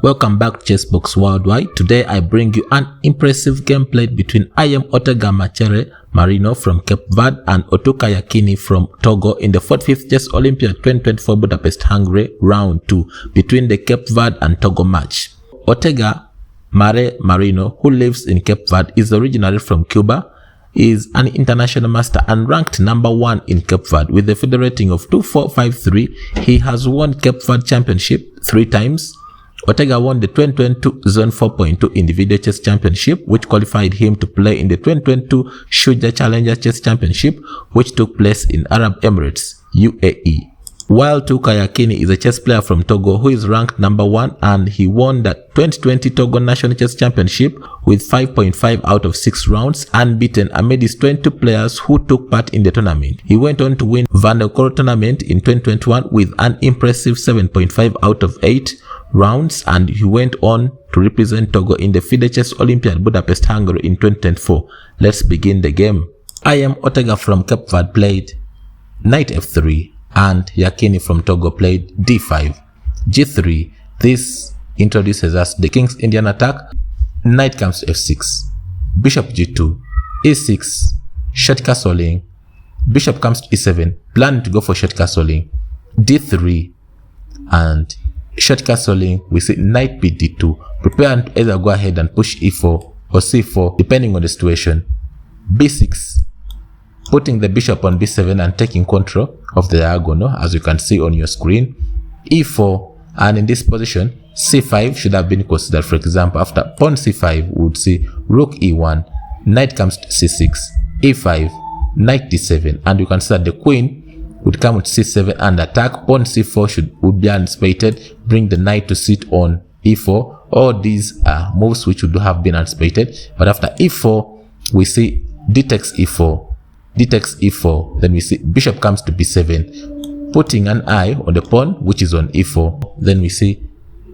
Welcome back to ChessBox Worldwide. Today I bring you an impressive game played between Ortega Amarelle Mariano from Cape Verde and Tchouka Yakini from Togo in the 45th Chess Olympiad 2024 Budapest Hungary round 2 between the Cape Verde and Togo match. Ortega Amarelle Mariano, who lives in Cape Verde, is originally from Cuba, is an international master and ranked number 1 in Cape Verde with a FIDE rating of 2453. He has won Cape Verde Championship 3 times. Ortega won the 2022 Zone 4.2 Individual Chess Championship, which qualified him to play in the 2022 Shuja Challenger Chess Championship, which took place in Arab Emirates, UAE. While Tchouka Yakini is a chess player from Togo who is ranked number 1, and he won the 2020 Togo National Chess Championship with 5.5 out of 6 rounds, unbeaten amid his 22 players who took part in the tournament. He went on to win Van der Kool tournament in 2021 with an impressive 7.5 out of 8 rounds, and he went on to represent Togo in the FIDE Chess Olympiad Budapest Hungary in 2024. Let's begin the game. Ortega from Cape Verde played knight f3 and Yakini from Togo played d5, g3. This introduces us the King's Indian attack. Knight comes to f6, bishop g2, e6, short castling, bishop comes to e7, planning to go for short castling, d3, and short castling. We see knight b d2, prepare to either go ahead and push e4 or c4 depending on the situation, b6, putting the bishop on b7 and taking control of the diagonal as you can see on your screen, e4, and in this position c5 should have been considered. For example, after pawn c5 we would see rook e1, knight comes to c6, e5, knight d7, and you can see that the queen would come with c7 and attack. Pawn c4 would be anticipated, bring the knight to sit on e4. All these are moves which would have been anticipated, but after e4 we see d takes e4, d takes e4, then we see bishop comes to b7, putting an eye on the pawn which is on e4. Then we see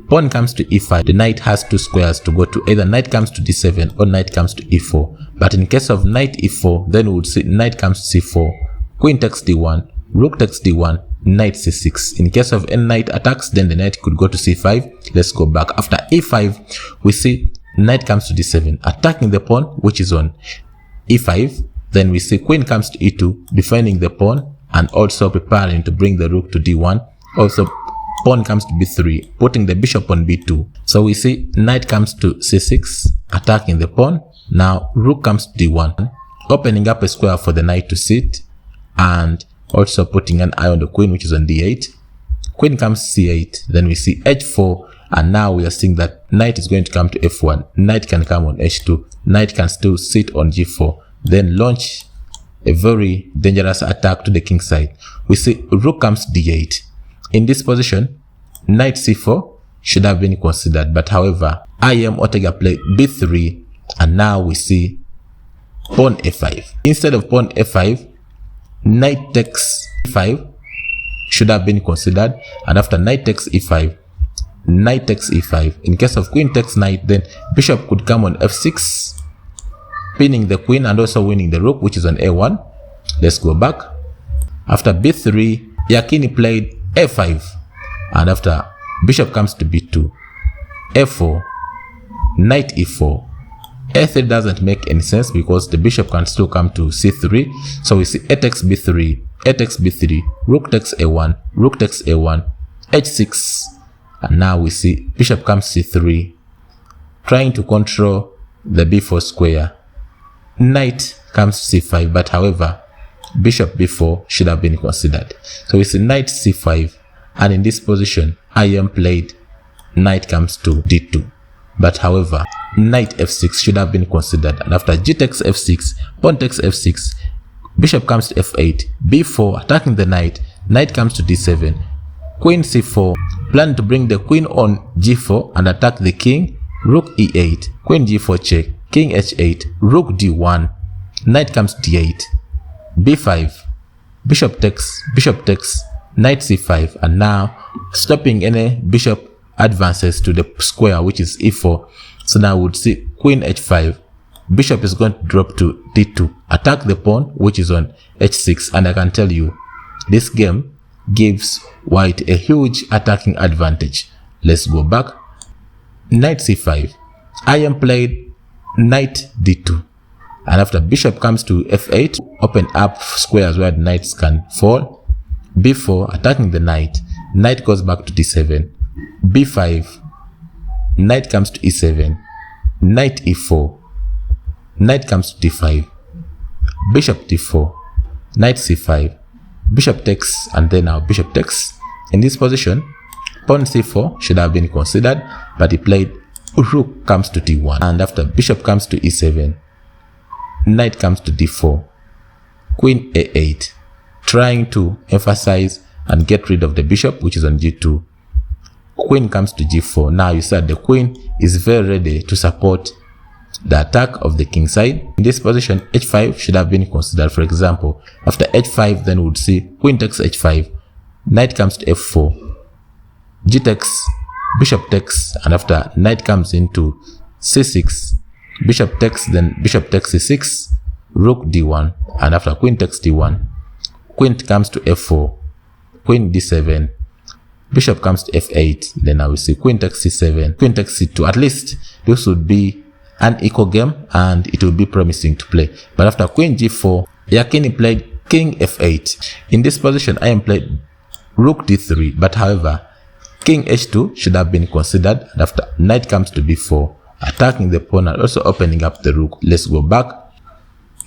pawn comes to e5. The knight has 2 squares to go to, either knight comes to d7 or knight comes to e4. But in case of knight e4, then we would see knight comes to c4, queen takes d1, rook takes d1, knight c6. In case of any knight attacks, then the knight could go to c5. Let's go back. After e5 we see knight comes to d7, attacking the pawn which is on e5. Then we see queen comes to e2, defending the pawn and also preparing to bring the rook to d1. Also pawn comes to b3, putting the bishop on b2. So we see knight comes to c6, attacking the pawn. Now rook comes to d1, opening up a square for the knight to sit, and also putting an eye on the queen which is on d8. Queen comes to c8, then we see h4, and now we are seeing that knight is going to come to f1, knight can come on h2, knight can still sit on g4, then launch a very dangerous attack to the king side. We see rook comes to d8. In this position, knight c4 should have been considered, but however Ortega played b3, and now we see pawn f5. Instead of pawn f5, knight takes e5 should have been considered, and after knight takes e5, knight takes e5. In case of queen takes knight, then bishop could come on f6, pinning the queen and also winning the rook which is on a1. Let's go back. After b3, Yakini played a5, and after bishop comes to b2, f4, knight e4. a3 doesn't make any sense because the bishop can still come to c3. So we see a takes b3, a takes b3, rook takes a1, rook takes a1, h6, and now we see bishop comes c3, trying to control the b4 square. Knight comes to c5, but however bishop b4 should have been considered. So we see knight c5, and in this position played knight comes to d2, but however knight f6 should have been considered, and after g takes f6, pawn takes f6, bishop comes to f8, b4, attacking the knight, knight comes to d7, queen c4, plan to bring the queen on g4 and attack the king, rook e8, queen g4 check, king h8, rook d1, knight comes to d8, b5, bishop takes, knight c5, and now stopping any bishop advances to the square which is e4. So now we would see queen h5, bishop is going to drop to d2, attack the pawn which is on h6, and I can tell you this game gives white a huge attacking advantage. Let's go back. knight c5. IM played knight d2. And after bishop comes to f8, open up squares where the knights can fall. b4, attacking the knight. Knight goes back to d7. b5, knight comes to e7. Knight e4. Knight comes to d5. Bishop d4. Knight c5. Bishop takes, and then now bishop takes. In this position, pawn c4 should have been considered, but he played rook comes to d1. And after bishop comes to e7, knight comes to d4. Queen a8, trying to emphasize and get rid of the bishop, which is on g2. Queen comes to g4. Now you said the queen is very ready to support the attack of the king side. In this position, h5 should have been considered. For example, after h5, then we would see queen takes h5, knight comes to f4, g takes, bishop takes, and after knight comes into c6, bishop takes, then bishop takes c6, rook d1, and after queen takes d1, queen comes to f4, queen d7, bishop comes to f8, then now we see queen takes c7, queen takes c2. At least this would be an equal game and it will be promising to play. But after queen g4, Yakini played king f8. In this position, I am played rook d3, but however, king h2 should have been considered, and after knight comes to b4, attacking the pawn and also opening up the rook. Let's go back.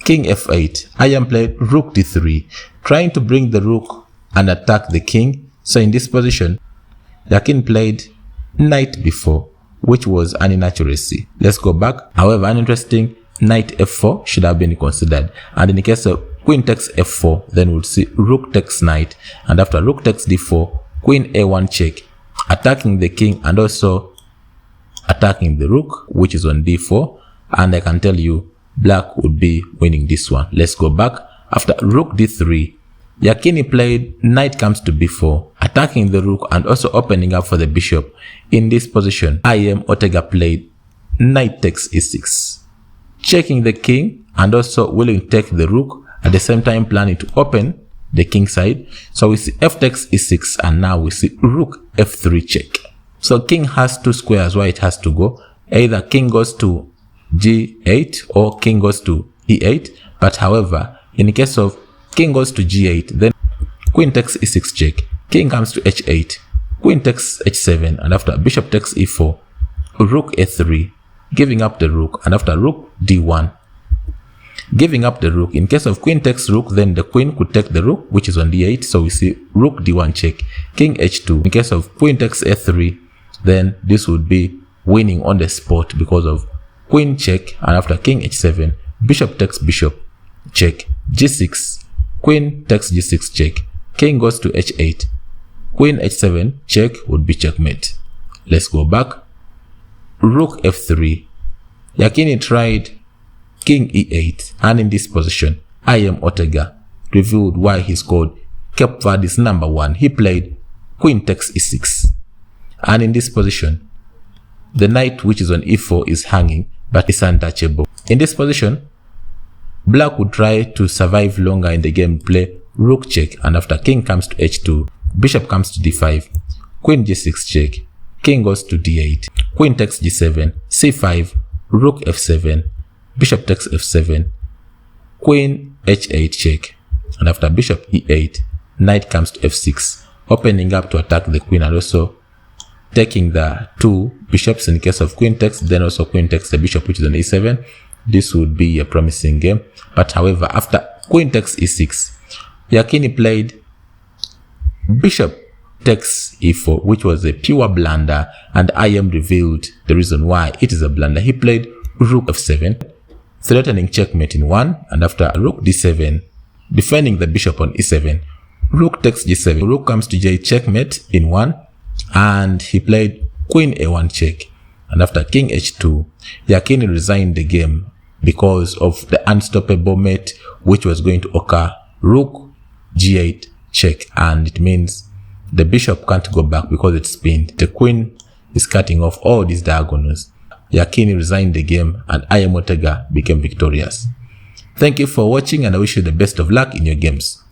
King f8, I am played rook d3, trying to bring the rook and attack the king. So in this position, Yakini played knight b4, which was an inaccuracy. Let's go back. However, an interesting knight f4 should have been considered. And in the case of queen takes f4, then we'll see rook takes knight. And after rook takes d4, queen a1 check, attacking the king and also attacking the rook, which is on d4. And I can tell you, black would be winning this one. Let's go back. After rook d3, Yakini played knight comes to b4, attacking the rook and also opening up for the bishop. In this position, Ortega played knight takes e6, checking the king and also willing to take the rook, at the same time planning to open the king side. So we see f takes e6, and now we see rook f3 check. So king has two squares where it has to go. Either king goes to g8 or king goes to e8. But however, in the case of king goes to g8, then queen takes e6 check, king comes to h8, queen takes h7, and after bishop takes e4, rook a3, giving up the rook, and after rook d1, giving up the rook. In case of queen takes rook, then the queen could take the rook, which is on d8, so we see rook d1 check, king h2. In case of queen takes a3, then this would be winning on the spot because of queen check, and after king h7, bishop takes bishop check, g6, queen takes g6 check, king goes to h8, queen h7 check would be checkmate. Let's go back. Rook f3, Yakini tried king e8, and in this position, Ortega revealed why he scored Cape Verde's #1. He played queen takes e6, and in this position, the knight which is on e4 is hanging, but is untouchable. In this position, black would try to survive longer in the game, play rook check, and after king comes to h2, bishop comes to d5, queen g6 check, king goes to d8, queen takes g7, c5, rook f7, bishop takes f7, queen h8 check, and after bishop e8, knight comes to f6, opening up to attack the queen and also taking the two bishops. In case of queen takes, then also queen takes the bishop, which is on e7. This would be a promising game. But however, after queen takes e6, Yakini played bishop takes e4, which was a pure blunder, and revealed the reason why it is a blunder. He played rook f7, threatening checkmate in 1, and after rook d7, defending the bishop on e7, rook takes g7, rook comes to j checkmate in 1, and he played queen a1 check, and after king h2, Yakini resigned the game because of the unstoppable mate which was going to occur, rook g8 check, and it means the bishop can't go back because it's pinned. The queen is cutting off all these diagonals. Yakini resigned the game and Ortega became victorious. Thank you for watching, and I wish you the best of luck in your games.